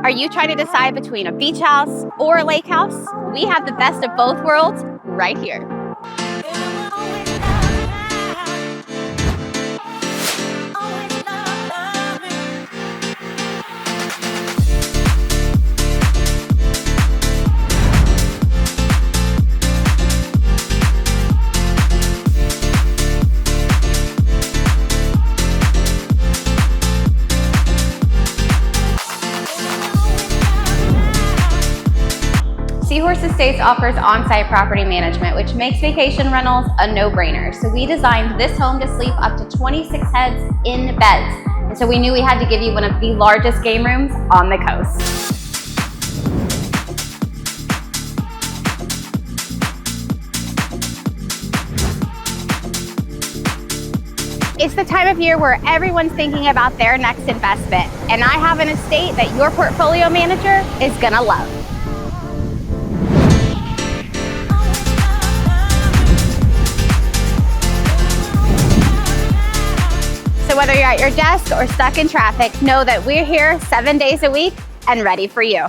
Are you trying to decide between a beach house or a lake house? We have the best of both worlds right here. Seahorse Estates offers on-site property management, which makes vacation rentals a no-brainer. So we designed this home to sleep up to 26 heads in beds. And so we knew we had to give you one of the largest game rooms on the coast. It's the time of year where everyone's thinking about their next investment. And I have an estate that your portfolio manager is gonna love. So whether you're at your desk or stuck in traffic, know that we're here 7 days a week and ready for you.